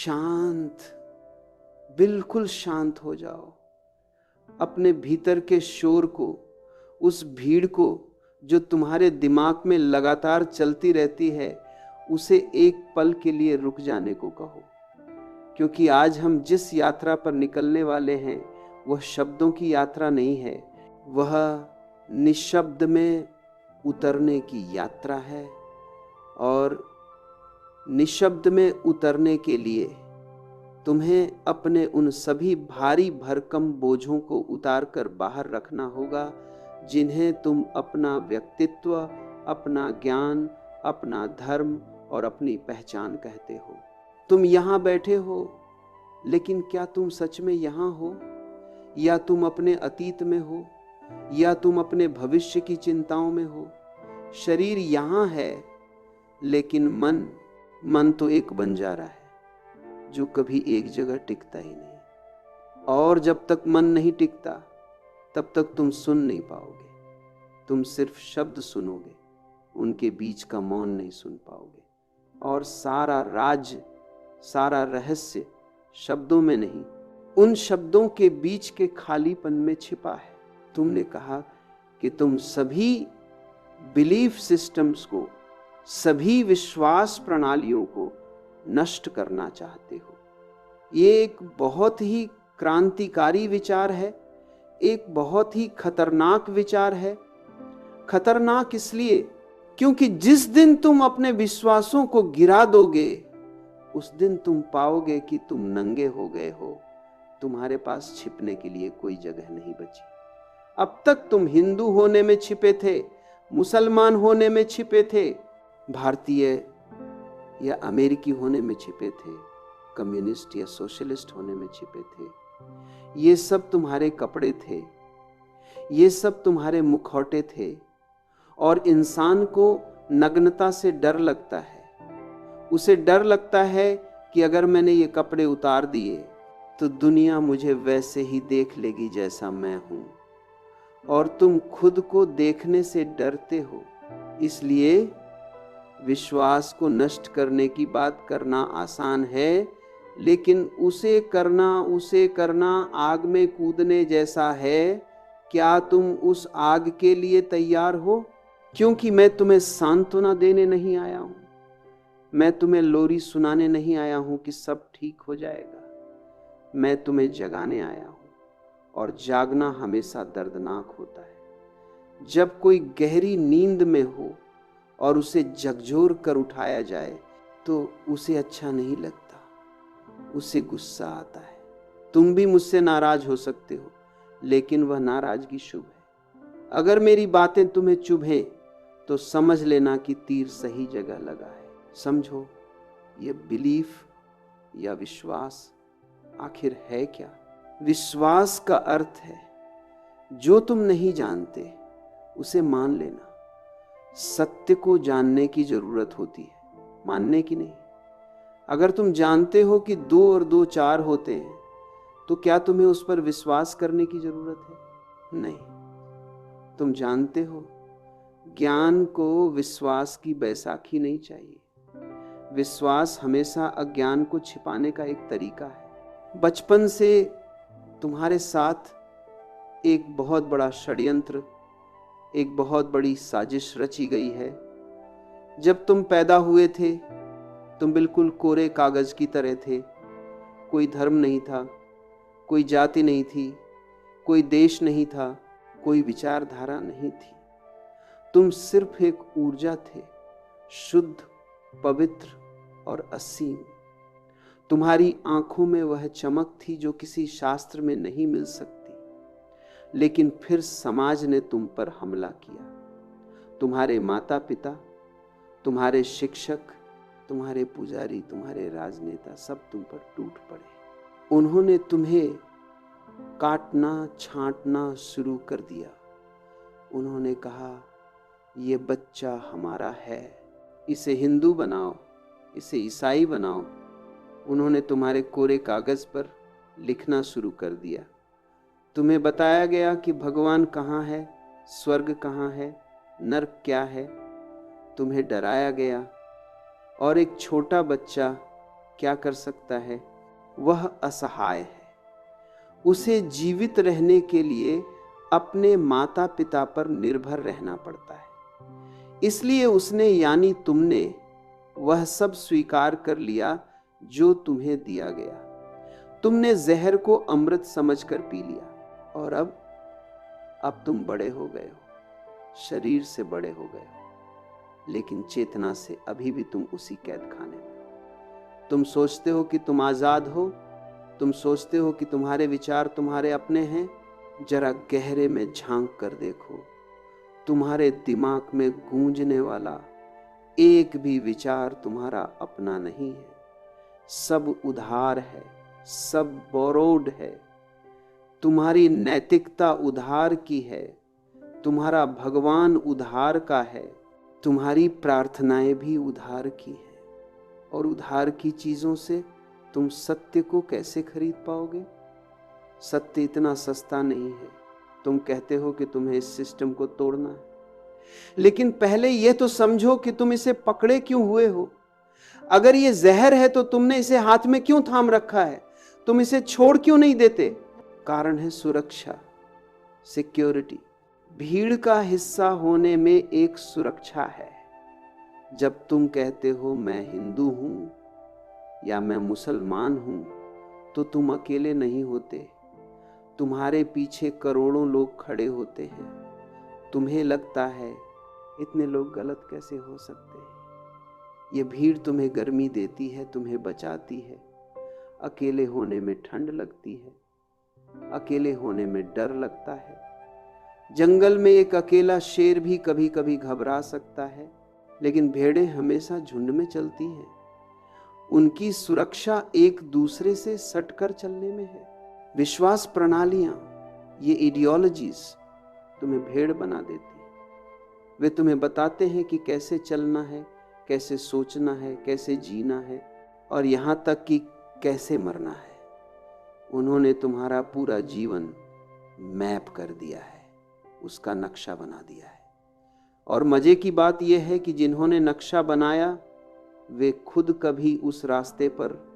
शांत, बिल्कुल शांत हो जाओ। अपने भीतर के शोर को, उस भीड़ को जो तुम्हारे दिमाग में लगातार चलती रहती है, उसे एक पल के लिए रुक जाने को कहो। क्योंकि आज हम जिस यात्रा पर निकलने वाले हैं वह शब्दों की यात्रा नहीं है, वह निशब्द में उतरने की यात्रा है। और निशब्द में उतरने के लिए तुम्हें अपने उन सभी भारी भरकम बोझों को उतार कर बाहर रखना होगा जिन्हें तुम अपना व्यक्तित्व, अपना ज्ञान, अपना धर्म और अपनी पहचान कहते हो। तुम यहां बैठे हो, लेकिन क्या तुम सच में यहां हो, या तुम अपने अतीत में हो, या तुम अपने भविष्य की चिंताओं में हो? शरीर यहां है, लेकिन मन तो एक बंजारा है जो कभी एक जगह टिकता ही नहीं। और जब तक मन नहीं टिकता तब तक तुम सुन नहीं पाओगे। तुम सिर्फ शब्द सुनोगे, उनके बीच का मौन नहीं सुन पाओगे। और सारा राज, सारा रहस्य शब्दों में नहीं, उन शब्दों के बीच के खालीपन में छिपा है। तुमने कहा कि तुम सभी बिलीफ सिस्टम्स को, सभी विश्वास प्रणालियों को नष्ट करना चाहते हो। ये एक बहुत ही क्रांतिकारी विचार है, एक बहुत ही खतरनाक विचार है। खतरनाक इसलिए क्योंकि जिस दिन तुम अपने विश्वासों को गिरा दोगे, उस दिन तुम पाओगे कि तुम नंगे हो गए हो। तुम्हारे पास छिपने के लिए कोई जगह नहीं बची। अब तक तुम हिंदू होने में छिपे थे, मुसलमान होने में छिपे थे, भारतीय या अमेरिकी होने में छिपे थे, कम्युनिस्ट या सोशलिस्ट होने में छिपे थे। ये सब तुम्हारे कपड़े थे, ये सब तुम्हारे मुखौटे थे। और इंसान को नग्नता से डर लगता है। उसे डर लगता है कि अगर मैंने ये कपड़े उतार दिए तो दुनिया मुझे वैसे ही देख लेगी जैसा मैं हूं। और तुम खुद को देखने से डरते हो। इसलिए विश्वास को नष्ट करने की बात करना आसान है, लेकिन उसे करना आग में कूदने जैसा है। क्या तुम उस आग के लिए तैयार हो? क्योंकि मैं तुम्हें सांत्वना देने नहीं आया हूं, मैं तुम्हें लोरी सुनाने नहीं आया हूं कि सब ठीक हो जाएगा। मैं तुम्हें जगाने आया हूं, और जागना हमेशा दर्दनाक होता है। जब कोई गहरी नींद में हो और उसे झकझोर कर उठाया जाए तो उसे अच्छा नहीं लगता, उसे गुस्सा आता है। तुम भी मुझसे नाराज हो सकते हो, लेकिन वह नाराजगी शुभ है। अगर मेरी बातें तुम्हें चुभें तो समझ लेना कि तीर सही जगह लगा है। समझो, ये बिलीफ या विश्वास आखिर है क्या? विश्वास का अर्थ है जो तुम नहीं जानते उसे मान लेना। सत्य को जानने की जरूरत होती है, मानने की नहीं। अगर तुम जानते हो कि 2 और 2 4 होते हैं, तो क्या तुम्हें उस पर विश्वास करने की जरूरत है? नहीं। तुम जानते हो, ज्ञान को विश्वास की बैसाखी नहीं चाहिए। विश्वास हमेशा अज्ञान को छिपाने का एक तरीका है। बचपन से तुम्हारे साथ एक बहुत बड़ा षड्यंत्र, एक बहुत बड़ी साजिश रची गई है। जब तुम पैदा हुए थे, तुम बिल्कुल कोरे कागज की तरह थे। कोई धर्म नहीं था, कोई जाति नहीं थी, कोई देश नहीं था, कोई विचारधारा नहीं थी। तुम सिर्फ एक ऊर्जा थे, शुद्ध, पवित्र और असीम। तुम्हारी आंखों में वह चमक थी जो किसी शास्त्र में नहीं मिल सकती। लेकिन फिर समाज ने तुम पर हमला किया। तुम्हारे माता पिता, तुम्हारे शिक्षक, तुम्हारे पुजारी, तुम्हारे राजनेता सब तुम पर टूट पड़े। उन्होंने तुम्हें काटना, छांटना शुरू कर दिया। उन्होंने कहा, ये बच्चा हमारा है, इसे हिंदू बनाओ, इसे ईसाई बनाओ। उन्होंने तुम्हारे कोरे कागज पर लिखना शुरू कर दिया। तुम्हें बताया गया कि भगवान कहाँ है, स्वर्ग कहाँ है, नरक क्या है। तुम्हें डराया गया, और एक छोटा बच्चा क्या कर सकता है? वह असहाय है। उसे जीवित रहने के लिए अपने माता पिता पर निर्भर रहना पड़ता है। इसलिए उसने यानी तुमने वह सब स्वीकार कर लिया जो तुम्हें दिया गया। तुमने जहर को अमृत समझकर पी लिया और अब तुम बड़े हो गए हो, शरीर से बड़े हो गए हो, लेकिन चेतना से अभी भी तुम उसी कैद खाने में। तुम सोचते हो कि तुम आजाद हो, तुम सोचते हो कि तुम्हारे विचार तुम्हारे अपने हैं। जरा गहरे में झांक कर देखो, तुम्हारे दिमाग में गूंजने वाला एक भी विचार तुम्हारा अपना नहीं है। सब उधार है, सब बोरोड है। तुम्हारी नैतिकता उधार की है, तुम्हारा भगवान उधार का है, तुम्हारी प्रार्थनाएं भी उधार की है। और उधार की चीजों से तुम सत्य को कैसे खरीद पाओगे? सत्य इतना सस्ता नहीं है। तुम कहते हो कि तुम्हें इस सिस्टम को तोड़ना है, लेकिन पहले यह तो समझो कि तुम इसे पकड़े क्यों हुए हो। अगर ये जहर है तो तुमने इसे हाथ में क्यों थाम रखा है? तुम इसे छोड़ क्यों नहीं देते? कारण है सुरक्षा, सिक्योरिटी। भीड़ का हिस्सा होने में एक सुरक्षा है। जब तुम कहते हो मैं हिंदू हूं या मैं मुसलमान हूं, तो तुम अकेले नहीं होते। तुम्हारे पीछे करोड़ों लोग खड़े होते हैं। तुम्हें लगता है इतने लोग गलत कैसे हो सकते हैं। ये भीड़ तुम्हें गर्मी देती है, तुम्हें बचाती है। अकेले होने में ठंड लगती है, अकेले होने में डर लगता है। जंगल में एक अकेला शेर भी कभी कभी घबरा सकता है, लेकिन भेड़ें हमेशा झुंड में चलती हैं। उनकी सुरक्षा एक दूसरे से सटकर चलने में है। विश्वास प्रणालियां, ये आइडियोलॉजीज तुम्हें भेड़ बना देती हैं। वे तुम्हें बताते हैं कि कैसे चलना है, कैसे सोचना है, कैसे जीना है, और यहां तक कि कैसे मरना है। उन्होंने तुम्हारा पूरा जीवन मैप कर दिया है, उसका नक्शा बना दिया है। और मजे की बात यह है कि जिन्होंने नक्शा बनाया वे खुद कभी उस रास्ते पर